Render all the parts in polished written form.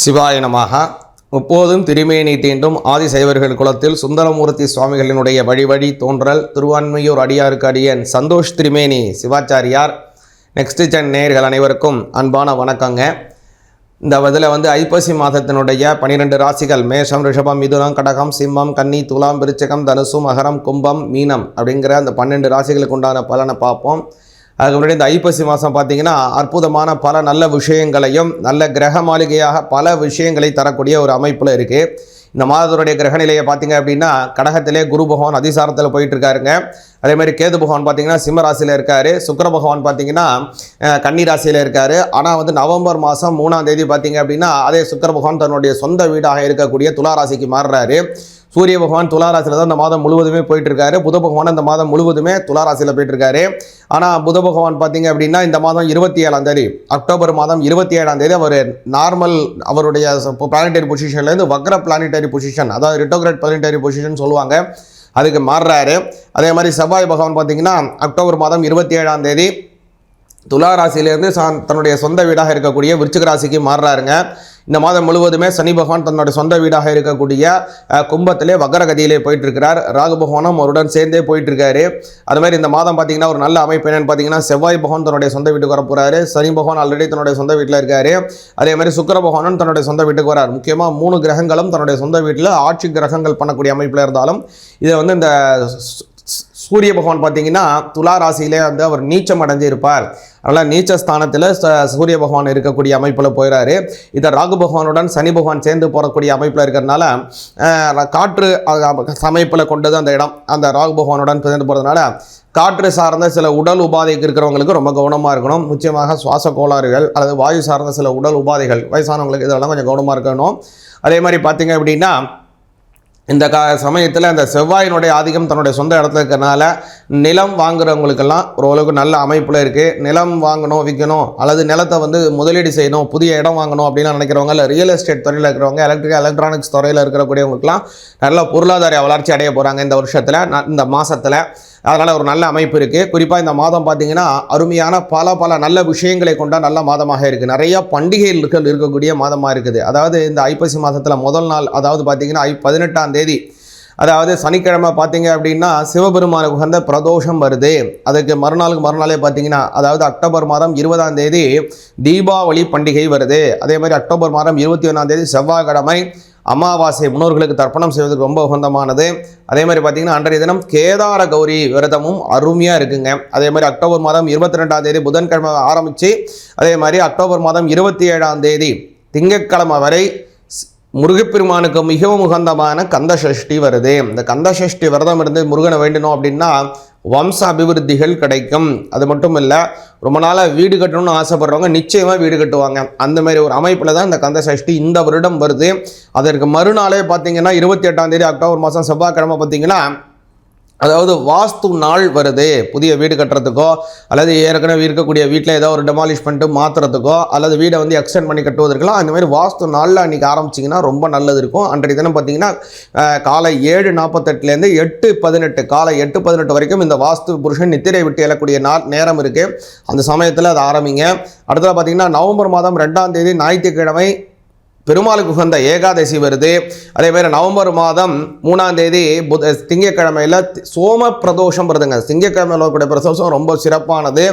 சிவாய நமஹ. முப்போதும் திருமேனி தீண்டும் ஆதிசைவர்கள் குலத்தில் சுந்தரமூர்த்தி சுவாமிகளினுடைய வழி தோன்றல் திருவான்மையூர் அடியாருக்கு அடியன் சந்தோஷ் திருமேனி சிவாச்சாரியார். நெக்ஸ்ட் ஜென் நேயர்கள் அனைவருக்கும் அன்பான வணக்கங்க. இந்த இதில் ஐப்பசி மாதத்தினுடைய 12 ராசிகள் மேஷம், ரிஷபம், மிதுனம், கடகம், சிம்மம், கன்னி, துலாம், விருச்சிகம், தனுசு, மகரம், கும்பம், மீனம் அப்படிங்கிற அந்த 12 ராசிகளுக்கு உண்டான பலனை பார்ப்போம். அதுக்கு முன்னாடி இந்த ஐப்பசி மாதம் பார்த்திங்கன்னா அற்புதமான பல நல்ல விஷயங்களையும் நல்ல கிரக மாளிகையாக பல விஷயங்களை தரக்கூடிய ஒரு அமைப்பில் இருக்குது. இந்த மாதத்துடைய கிரகநிலையை பார்த்திங்க அப்படின்னா கடகத்திலே குரு பகவான் அதிசாரத்தில் போயிட்டுருக்காருங்க. அதேமாதிரி கேது பகவான் பார்த்திங்கன்னா சிம்ம ராசியில் இருக்கார். சுக்கிர பகவான் பார்த்திங்கன்னா கன்னி ராசியில் இருக்கார். ஆனால் நவம்பர் மாதம் 3ஆம் தேதி பார்த்திங்க அப்படின்னா அதே சுக்கிர பகவான் தன்னுடைய சொந்த வீடாக இருக்கக்கூடிய துலா ராசிக்கு மாறுறாரு. சூரிய பகவான் துளாராசியில் தான் இந்த மாதம் முழுவதுமே போயிட்டுருக்காரு. புத பகவான் இந்த மாதம் முழுவதுமே துளாராசியில் போயிட்டுருக்காரு. ஆனால் புத பகவான் பார்த்திங்க அப்படின்னா இந்த மாதம் 27ஆம் தேதி அக்டோபர் மாதம் 27ஆம் தேதி அவர் நார்மல் அவருடைய பிளானட்டரி பொசிஷன்லேருந்து வக்ர பிளானட்டரி பொசிஷன், அதாவது ரிட்டோகிரேட் பிளானட்டரி பொசிஷன் சொல்லுவாங்க, அதுக்கு மாறுறாரு. அதே மாதிரி செவ்வாய் பகவான் பார்த்திங்கன்னா அக்டோபர் மாதம் 27ஆம் தேதி துலா ராசியிலேருந்து தன்னுடைய சொந்த வீடாக இருக்கக்கூடிய விருச்சிக ராசிக்கு மாறுறாருங்க. இந்த மாதம் முழுவதுமே சனி பகவான் தன்னுடைய சொந்த வீடாக இருக்கக்கூடிய கும்பத்திலே வக்ரகதியிலே போயிட்டுருக்கிறார். ராகு பகவானும் அவருடன் சேர்ந்தே போயிட்டுருக்காரு. அதுமாதிரி இந்த மாதம் பார்த்திங்கன்னா ஒரு நல்ல அமைப்பு என்னென்னு பார்த்தீங்கன்னா செவ்வாய் பகவான் தன்னுடைய சொந்த வீட்டுக்கு வர போகிறாரு. சனி பகவான் ஆல்ரெடி தன்னுடைய சொந்த வீட்டில் இருக்கார். அதே மாதிரி சுக்கிர பகவானும் தன்னுடைய சொந்த வீட்டுக்கு வரார். முக்கியமாக 3 கிரகங்களும் தன்னுடைய சொந்த வீட்டில் ஆட்சி கிரகங்கள் பண்ணக்கூடிய அமைப்பில் இருந்தாலும் இதை இந்த சூரிய பகவான் பார்த்தீங்கன்னா துலா ராசியிலே அவர் நீச்சம் அடைஞ்சு இருப்பார். அதனால் நீச்ச ஸ்தானத்தில் சூரிய பகவான் இருக்கக்கூடிய அமைப்பில் போயிடாரு. இதை ராகு பகவானுடன் சனி பகவான் சேர்ந்து போகக்கூடிய அமைப்பில் இருக்கிறதுனால காற்று அமைப்பில் கொண்டது அந்த இடம். அந்த ராகு பகவானுடன் சேர்ந்து போகிறதுனால காற்று சார்ந்த சில உடல் உபாதைக்கு இருக்கிறவங்களுக்கு ரொம்ப கவனமாக இருக்கணும். முக்கியமாக சுவாச கோளாறுகள் அல்லது வாயு சார்ந்த சில உடல் உபாதைகள் வயசானவங்களுக்கு இதெல்லாம் கொஞ்சம் கவனமாக இருக்கணும். அதே மாதிரி பார்த்திங்க அப்படின்னா இந்த சமயத்தில் அந்த செவ்வாயினுடைய ஆதிக்கம் தன்னுடைய சொந்த இடத்துல இருக்கிறனால நிலம் வாங்குறவங்களுக்கெல்லாம் ஓரளவுக்கு நல்ல அமைப்பில் இருக்குது. நிலம் வாங்கணும், விற்கணும், அல்லது நிலத்தை முதலீடு செய்யணும், புதிய இடம் வாங்கணும் அப்படின்னு நினைக்கிறவங்க, இல்லை ரியல் எஸ்டேட் துறையில் இருக்கிறவங்க, எலக்ட்ரானிக்ஸ் துறையில் இருக்கக்கூடியவங்களுக்குலாம் நல்ல பொருளாதார வளர்ச்சி அடைய போகிறாங்க இந்த வருஷத்தில், இந்த மாதத்தில். அதனால் ஒரு நல்ல அமைப்பு இருக்குது. குறிப்பாக இந்த மாதம் பார்த்திங்கன்னா அருமையான பல நல்ல விஷயங்களை கொண்ட நல்ல மாதமாக இருக்குது. நிறையா பண்டிகைகள் இருக்கக்கூடிய மாதமாக இருக்குது. அதாவது இந்த ஐப்பசி மாதத்தில் முதல் நாள், அதாவது பார்த்திங்கன்னா 18ஆம் தேதி, அதாவது சனிக்கிழமை பார்த்திங்க அப்படின்னா சிவபெருமானுக்கு உகந்த பிரதோஷம் வருது. அதுக்கு மறுநாளே பார்த்திங்கன்னா அதாவது அக்டோபர் மாதம் 20ஆம் தேதி தீபாவளி பண்டிகை வருது. அதே மாதிரி அக்டோபர் மாதம் 21ஆம் தேதி செவ்வாய்க்கிழமை அமாவாசை, முன்னோர்களுக்கு தர்ப்பணம் செய்வதற்கு ரொம்ப உகந்தமானது. அதே மாதிரி பார்த்திங்கன்னா அன்றைய தினம் கேதார கௌரி விரதமும் அருமையாக இருக்குங்க. அதே மாதிரி அக்டோபர் மாதம் 22ஆம் தேதி புதன்கிழமை ஆரம்பித்து அதே மாதிரி அக்டோபர் மாதம் 27ஆம் தேதி திங்கட்கிழமை வரை முருகப்பெருமானுக்கு மிகவும் உகந்தமான கந்த சஷ்டி வருது. இந்த கந்த சஷ்டி விரதம் இருந்து முருகனை வேண்டணும் அப்படின்னா வம்ச அபிவிருத்திகள் கிடைக்கும். அது மட்டும் இல்லை, ரொம்ப நாளாக வீடு கட்டணும்னு ஆசைப்படுறவங்க நிச்சயமாக வீடு கட்டுவாங்க. அந்த மாதிரி ஒரு அமைப்பில் தான் இந்த கந்த சஷ்டி இந்த வருடம் வருது. அதற்கு மறுநாளே பார்த்திங்கன்னா 28ஆம் தேதி அக்டோபர் மாதம் செவ்வாய்க்கிழமை பார்த்திங்கன்னா அதாவது வாஸ்து நாள் வருது. புதிய வீடு கட்டுறதுக்கோ அல்லது ஏற்கனவே இருக்கக்கூடிய வீட்டில் ஏதோ ஒரு டெமாலிஷ் பண்ணிட்டு மாற்றுறதுக்கோ அல்லது வீடை எக்ஸ்டெண்ட் பண்ணி கட்டுவதற்கெல்லாம் அந்த மாதிரி வாஸ்து நாளில் அன்றைக்கி ஆரம்பிச்சிங்கன்னா ரொம்ப நல்லது இருக்கும். அன்றைய தினம் பார்த்திங்கன்னா காலை 7:48லேருந்து 8:18 காலை 8:18 வரைக்கும் இந்த வாஸ்து புருஷன் நித்திரை விட்டு எழக்கூடிய நேரம் இருக்குது. அந்த சமயத்தில் அதை ஆரம்பிங்க. அடுத்தது பார்த்திங்கன்னா நவம்பர் மாதம் 2ஆம் தேதி ஞாயிற்றுக்கிழமை பெருமாளுக்கு உகந்த ஏகாதசி வருது. அதே மாதிரி நவம்பர் மாதம் 3ஆம் தேதி திங்கட்கிழமையில் சோம பிரதோஷம் வருதுங்க. திங்கட்கிழமையில் வரக்கூடிய பிரதோஷம் ரொம்ப சிறப்பானது.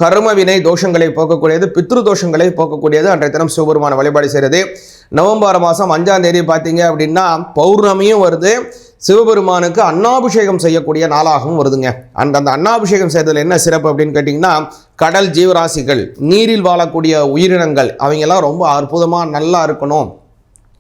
கர்ம வினை தோஷங்களை போக்கக்கூடியது, பித்ரு தோஷங்களை போக்கக்கூடியது. அன்றைய தினம் சிவபெருமான வழிபாடு செய்கிறது. நவம்பர் மாதம் 5ஆம் தேதி பார்த்தீங்க அப்படின்னா பௌர்ணமியும் வருது. சிவபெருமானுக்கு அன்னாபிஷேகம் செய்யக்கூடிய நாளாகவும் வருதுங்க. அந்த அன்னாபிஷேகம் செய்ததில் என்ன சிறப்பு அப்படின்னு கேட்டிங்கன்னா கடல் ஜீவராசிகள், நீரில் வாழக்கூடிய உயிரினங்கள், அவங்கெல்லாம் ரொம்ப அற்புதமாக நல்லா இருக்கணும்.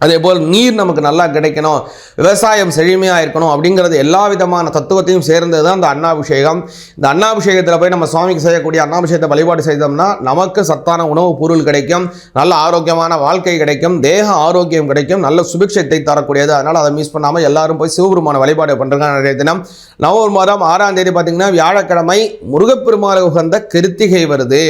அதே போல் நீர் நமக்கு நல்லா கிடைக்கணும், விவசாயம் செழுமையாக இருக்கணும் அப்படிங்கிறது எல்லா விதமான தத்துவத்தையும் சேர்ந்தது தான் இந்த அன்னாபிஷேகம். இந்த அன்னாபிஷேகத்தில் போய் நம்ம சுவாமிக்கு செய்யக்கூடிய அன்னாபிஷேகத்தை வழிபாடு செய்தோம்னா நமக்கு சத்தான உணவுப் பொருள் கிடைக்கும், நல்ல ஆரோக்கியமான வாழ்க்கை கிடைக்கும், தேக ஆரோக்கியம் கிடைக்கும், நல்ல சுபிக்ஷத்தை தரக்கூடியது. அதனால் அதை மிஸ் பண்ணாமல் எல்லாரும் போய் சிவபெருமான வழிபாடு பண்ணுறாங்க. நிறைய தினம் நவம்பர் மாதம் 6ஆம் தேதி பார்த்திங்கன்னா வியாழக்கிழமை முருகப்பெருமானுக்கு உகந்த கிருத்திகை வருது.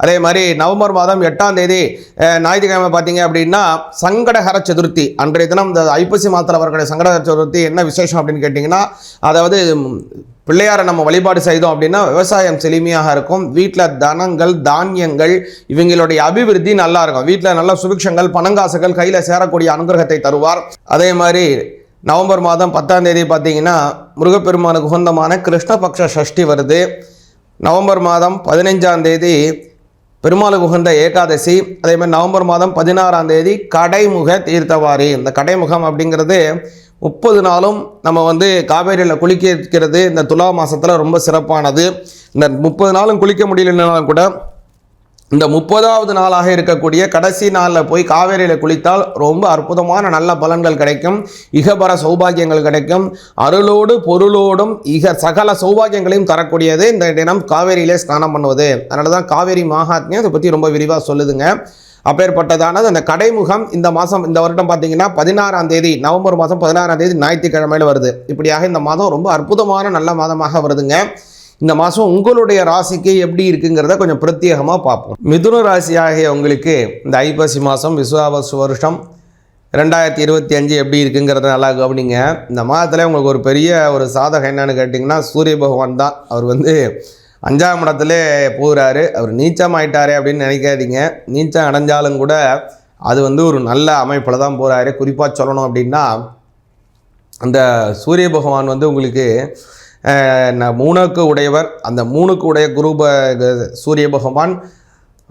அதே மாதிரி நவம்பர் மாதம் 8ஆம் தேதி ஞாயிற்றுக்கிழமை பார்த்திங்க அப்படின்னா சங்கடஹர சதுர்த்தி. அன்றைய தினம் இந்த ஐப்பசி மாதத்தில் வரக்கூடிய சங்கடஹர சதுர்த்தி என்ன விசேஷம் அப்படின்னு கேட்டிங்கன்னா அதாவது பிள்ளையாரை நம்ம வழிபாடு செய்தோம் அப்படின்னா விவசாயம் செழுமையாக இருக்கும். வீட்டில் தனங்கள் தானியங்கள் இவங்களுடைய அபிவிருத்தி நல்லா இருக்கும். வீட்டில் நல்ல சுபிக்ஷங்கள் பணங்காசுகள் கையில் சேரக்கூடிய அனுகிரகத்தை தருவார். அதே மாதிரி நவம்பர் மாதம் 10ஆம் தேதி பார்த்தீங்கன்னா முருகப்பெருமானுக்கு உகந்தமான கிருஷ்ணபக்ஷ சஷ்டி வருது. நவம்பர் மாதம் 15ஆம் தேதி பெருமாளுக்கு உகந்த ஏகாதசி. அதே மாதிரி நவம்பர் மாதம் 16ஆம் தேதி கடைமுக தீர்த்தவாரி. இந்த கடைமுகம் அப்படிங்கிறது 30 நாளும் நம்ம காவேரியில் குளிக்க இருக்கிறது இந்த துலா மாதத்தில் ரொம்ப சிறப்பானது. இந்த 30 நாளும் குளிக்க முடியலனாலும் கூட இந்த 30வது நாளாக இருக்கக்கூடிய கடைசி நாளில் போய் காவேரியில் குளித்தால் ரொம்ப அற்புதமான நல்ல பலன்கள் கிடைக்கும். இகபர சௌபாகியங்கள் கிடைக்கும். அருளோடு பொருளோடும் சகல சௌபாகியங்களையும் தரக்கூடியது இந்த தினம் காவேரியிலே ஸ்நானம் பண்ணுவது. அதனால தான் காவேரி மகாத்மியம் இதை பற்றி ரொம்ப விரிவாக சொல்லுதுங்க. அப்பேற்பட்டதானது அந்த கடைமுகம் இந்த மாதம் இந்த வருடம் பார்த்தீங்கன்னா 16ஆம் தேதி நவம்பர் மாதம் 16ஆம் தேதி ஞாயிற்றுக்கிழமையில் வருது. இப்படியாக இந்த மாதம் ரொம்ப அற்புதமான நல்ல மாதமாக வருதுங்க. இந்த மாதம் உங்களுடைய ராசிக்கு எப்படி இருக்குங்கிறத கொஞ்சம் பிரத்யேகமாக பார்ப்போம். மிதுன ராசி ஆகிய உங்களுக்கு இந்த ஐப்பசி மாதம் விசுவாவசு வருஷம் 2025 எப்படி இருக்குங்கிறத நல்லா கவனிங்க. இந்த மாதத்தில் உங்களுக்கு ஒரு பெரிய ஒரு சாதகம் என்னன்னு கேட்டிங்கன்னா சூரிய பகவான் தான். அவர் 5ஆம் இடத்துல போகிறாரு. அவர் நீச்சம் ஆயிட்டாரே அப்படின்னு நினைக்காதீங்க. நீச்சம் அடைஞ்சாலும் கூட அது ஒரு நல்ல அமைப்பில் தான் போகிறாரு. குறிப்பாக சொல்லணும் அப்படின்னா அந்த சூரிய பகவான் உங்களுக்கு 3க்கு உடையவர். அந்த 3க்கு உடைய சூரிய பகவான்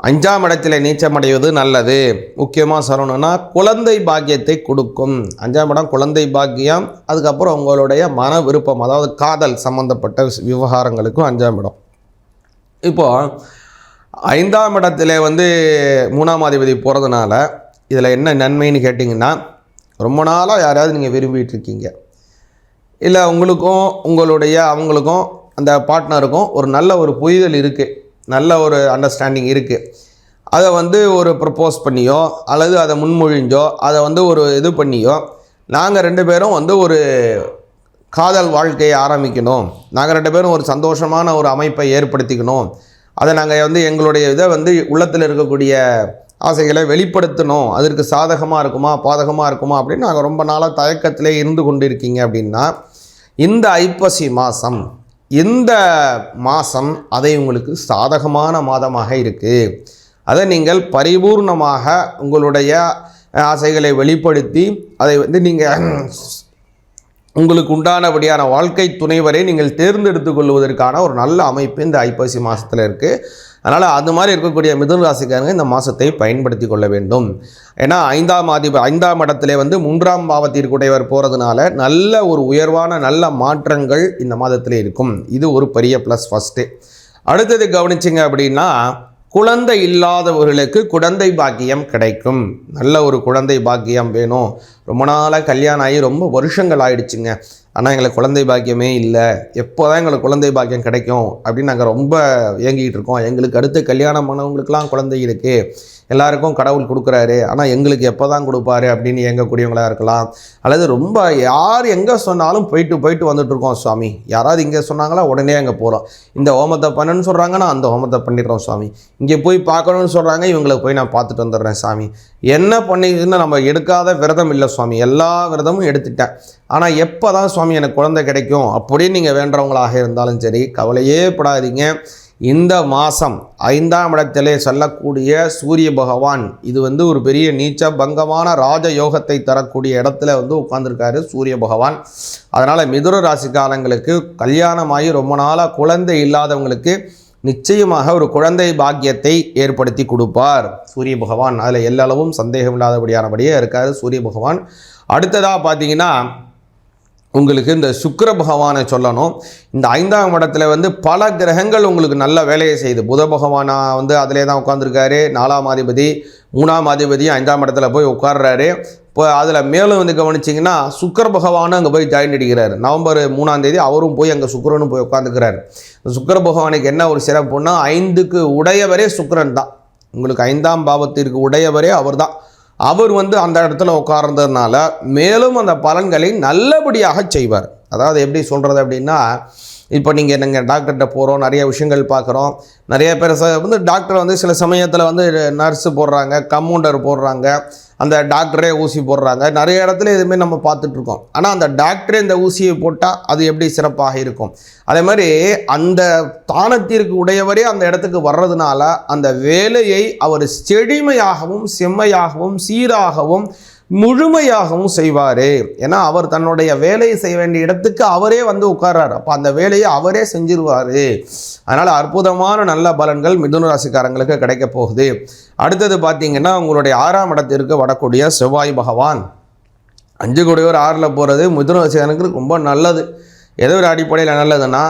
5ஆம் இடத்துல நீச்சமடைவது நல்லது. முக்கியமாக சொல்லணும்னா குழந்தை பாக்கியத்தை கொடுக்கும். 5ஆம் இடம் குழந்தை பாக்கியம். அதுக்கப்புறம் உங்களுடைய மன விருப்பம், அதாவது காதல் சம்பந்தப்பட்ட விவகாரங்களுக்கும் 5ஆம் இடம். இப்போது 5ஆம் இடத்துல 3ஆம் அதிபதி போகிறதுனால இதில் என்ன நன்மைன்னு கேட்டிங்கன்னா, ரொம்ப நாளாக யாராவது நீங்கள் விரும்பிகிட்டு இருக்கீங்க, இல்லை உங்களுக்கும் அவங்களுக்கும் அந்த பார்ட்னருக்கும் ஒரு நல்ல ஒரு புரிதல் இருக்குது, நல்ல ஒரு அண்டர்ஸ்டாண்டிங் இருக்குது. அதை ஒரு ப்ரப்போஸ் பண்ணியோ அல்லது அதை முன்மொழிஞ்சோ அதை ஒரு இது பண்ணியோ நாங்கள் 2 பேரும் ஒரு காதல் வாழ்க்கையை ஆரம்பிக்கணும், நாங்கள் 2 பேரும் ஒரு சந்தோஷமான ஒரு அமைப்பை ஏற்படுத்திக்கணும், அதை நாங்கள் எங்களுடைய இதை உள்ளத்தில் இருக்கக்கூடிய ஆசைகளை வெளிப்படுத்தணும், அதற்கு சாதகமாக இருக்குமா பாதகமாக இருக்குமா அப்படின்னு நாங்கள் ரொம்ப நாளாக தயக்கத்திலே இருந்து கொண்டு இருக்கீங்க அப்படின்னா இந்த ஐப்பசி மாதம் அதை உங்களுக்கு சாதகமான மாதமாக இருக்குது. அதை நீங்கள் பரிபூர்ணமாக உங்களுடைய ஆசைகளை வெளிப்படுத்தி அதை நீங்கள் உங்களுக்கு உண்டானபடியான வாழ்க்கை துணைவரை நீங்கள் தேர்ந்தெடுத்து கொள்வதற்கான ஒரு நல்ல அமைப்பு இந்த ஐப்பசி மாதத்தில் இருக்குது. அதனால் அது மாதிரி இருக்கக்கூடிய மிதுன ராசிக்காரங்க இந்த மாதத்தை பயன்படுத்தி கொள்ள வேண்டும். ஏன்னா 5ஆம் இடத்துல 3ஆம் பாவத்திற்குடையவர் போகிறதுனால நல்ல ஒரு உயர்வான நல்ல மாற்றங்கள் இந்த மாதத்தில் இருக்கும். இது ஒரு பெரிய ப்ளஸ் ஃபஸ்ட்டு. அடுத்தது கவனிச்சிங்க அப்படின்னா குழந்தை இல்லாதவர்களுக்கு குழந்தை பாக்கியம் கிடைக்கும். நல்ல ஒரு குழந்தை பாக்கியம் வேணும். ரொம்ப நாளாக கல்யாணம் ஆகி ரொம்ப வருஷங்கள் ஆயிடுச்சுங்க, ஆனால் எங்களுக்கு குழந்தை பாக்கியமே இல்லை, எப்போ தான் எங்களுக்கு குழந்தை பாக்கியம் கிடைக்கும் அப்படின்னு நாங்கள் ரொம்ப ஏங்கிக்கிட்டு இருக்கோம். எங்களுக்கு அடுத்து கல்யாணம் பண்ணவங்களுக்கெல்லாம் குழந்தை இருக்குது, எல்லாருக்கும் கடவுள் கொடுக்குறாரு, ஆனால் எங்களுக்கு எப்போ தான் கொடுப்பாரு அப்படின்னு இயங்கக்கூடியவங்களாக இருக்கலாம். அல்லது ரொம்ப யார் எங்கே சொன்னாலும் போயிட்டு வந்துட்டுருக்கோம் சுவாமி, யாராவது இங்கே சொன்னாங்களா உடனே அங்கே போகிறோம், இந்த ஹோமத்தை பண்ணுன்னு சொல்கிறாங்கன்னா அந்த ஹோமத்தை பண்ணிடுறோம் சுவாமி, இங்கே போய் பார்க்கணுன்னு சொல்கிறாங்க இவங்களை போய் நான் பார்த்துட்டு வந்துடுறேன் சாமி, என்ன பண்ணிதுன்னு நம்ம எடுக்காத விரதம் இல்லை சுவாமி, எல்லா விரதமும் எடுத்துட்டேன், ஆனால் எப்போ தான் சுவாமி எனக்கு குழந்தை கிடைக்கும் அப்படின்னு நீங்கள் வேண்டவங்களாக இருந்தாலும் சரி கவலையே படாதீங்க. இந்த மாதம் 5ஆம் இடத்திலே சொல்லக்கூடிய சூரிய பகவான் இது ஒரு பெரிய நீச்ச பங்கமான ராஜ யோகத்தை தரக்கூடிய இடத்துல உட்கார்ந்துருக்காரு சூரிய பகவான். அதனால் மிதுன ராசிக்காரங்களுக்கு கல்யாணமாகி ரொம்ப நாளாக குழந்தை இல்லாதவங்களுக்கு நிச்சயமாக ஒரு குழந்தை பாக்கியத்தை ஏற்படுத்தி கொடுப்பார் சூரிய பகவான். அதில் எல்லாளவும் சந்தேகம் இல்லாதபடியானபடியே இருக்கார் சூரிய பகவான். அடுத்ததாக பார்த்தீங்கன்னா உங்களுக்கு இந்த சுக்கிர பகவானை சொல்லணும். இந்த 5ஆம் இடத்துல பல கிரகங்கள் உங்களுக்கு நல்ல வேலையை செய்யுது. புத பகவானா அதிலே தான் உட்காந்துருக்காரு. 4ஆம் அதிபதி 3ஆம் அதிபதி 5ஆம் இடத்துல போய் உட்கார்றாரு. இப்போ அதில் மேலும் கவனிச்சிங்கன்னா சுக்கிர பகவானும் அங்கே போய் ஜாயின் அடிக்கிறார். நவம்பர் 3ஆம் தேதி அவரும் போய் அங்கே சுக்கிரனும் போய் உட்காந்துக்கிறார். சுக்கிர பகவானுக்கு என்ன ஒரு சிறப்புன்னா 5க்கு உடையவரே சுக்கிரன் தான். உங்களுக்கு 5ஆம் பாவத்திற்கு உடையவரே அவர் தான். அவர் அந்த இடத்துல உட்கார்ந்ததுனால மேலும் அந்த பலன்களை நல்லபடியாக செய்வார். அதாவது எப்படி சொல்கிறது அப்படின்னா இப்போ நீங்கள் டாக்டர்கிட்ட போகிறோம், நிறைய விஷயங்கள் பார்க்குறோம். நிறைய பேர் டாக்டர் சில சமயத்தில் நர்ஸு போடுறாங்க, கம்பவுண்டர் போடுறாங்க, அந்த டாக்டரே ஊசி போடுறாங்க. நிறைய இடத்துல இதுமாரி நம்ம பார்த்துட்ருக்கோம். ஆனால் அந்த டாக்டரே இந்த ஊசியை போட்டால் அது எப்படி சிறப்பாக இருக்கும்? அதே மாதிரி அந்த தானத்திற்கு உடையவரே அந்த இடத்துக்கு வர்றதுனால அந்த வேலையை அவர் செழுமையாகவும் செம்மையாகவும் சீராகவும் முழுமையாகவும் செய்வார். ஏன்னா அவர் தன்னுடைய வேலையை செய்ய வேண்டிய இடத்துக்கு அவரே உட்கார்றாரு. அப்போ அந்த வேலையை அவரே செஞ்சிருவார். அதனால் அற்புதமான நல்ல பலன்கள் மிதுன ராசிக்காரங்களுக்கு கிடைக்க போகுது. அடுத்தது பார்த்தீங்கன்னா, உங்களுடைய 6ஆம் இடத்திற்கு வரக்கூடிய செவ்வாய் பகவான் 5 கூடியவர் 6ல் போகிறது மிதுன ராசிக்காரங்களுக்கு ரொம்ப நல்லது. ஏதோ ஒரு அடிப்படையில் நல்லதுன்னா,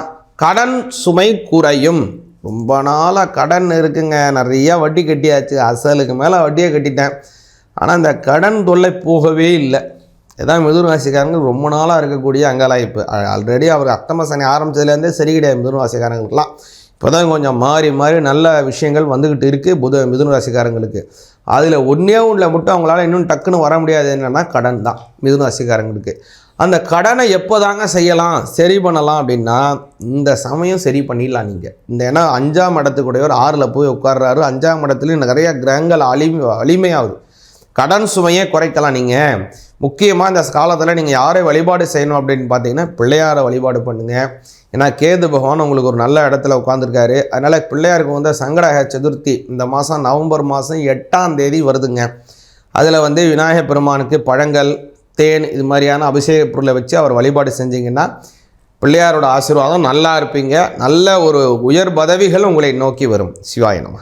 கடன் சுமை குறையும். ரொம்ப நாளாக கடன் இருக்குங்க, நிறையா வட்டி கட்டியாச்சு, அசலுக்கு மேலே வட்டியை கட்டிட்டேன், ஆனால் இந்த கடன் தொல்லை போகவே இல்லை. இதான் மிதுன ராசிக்காரங்க ரொம்ப நாளாக இருக்கக்கூடிய அங்கலாய்ப்பு. ஆல்ரெடி அவர் அஷ்டம சனி ஆரம்பித்ததுலேருந்தே சரி கிடையாது மிதுன ராசிக்காரங்களுக்குலாம். இப்போ தான் கொஞ்சம் மாறி மாறி நல்ல விஷயங்கள் வந்துக்கிட்டு இருக்குது மிதுன ராசிக்காரங்களுக்கு. அதில் ஒன்றே மட்டும் அவங்களால இன்னும் டக்குன்னு வர முடியாது. என்னென்னா கடன் தான் மிதுன ராசிக்காரங்களுக்கு. அந்த கடனை எப்போ தாங்க செய்யலாம், சரி பண்ணலாம் அப்படின்னா, இந்த சமயம் சரி பண்ணிடலாம் நீங்கள். ஏன்னா 5ஆம் இடத்துக்குடையவர் 6ல் போய் உட்கார்றாரு. 5ஆம் இடத்துலையும் நிறைய கிரகங்கள் வலிமையாகுது. கடன் சுமையே குறைக்கலாம். நீங்கள் முக்கியமாக இந்த காலத்தில் நீங்கள் யாரை வழிபாடு செய்யணும் அப்படின்னு பார்த்தீங்கன்னா, பிள்ளையாரை வழிபாடு பண்ணுங்கள். ஏன்னா கேது பகவான் உங்களுக்கு ஒரு நல்ல இடத்துல உட்காந்துருக்காரு. அதனால் பிள்ளையாருக்கு சங்கடஹர சதுர்த்தி இந்த மாதம் நவம்பர் மாதம் 8ஆம் தேதி வருதுங்க. அதில் விநாயகர் பெருமானுக்கு பழங்கள், தேன், இது மாதிரியான அபிஷேக பொருளை வச்சு அவர் வழிபாடு செஞ்சிங்கன்னா பிள்ளையாரோட ஆசீர்வாதம் நல்லா இருப்பீங்க. நல்ல ஒரு உயர் பதவிகள் உங்களை நோக்கி வரும். சிவாய நமः.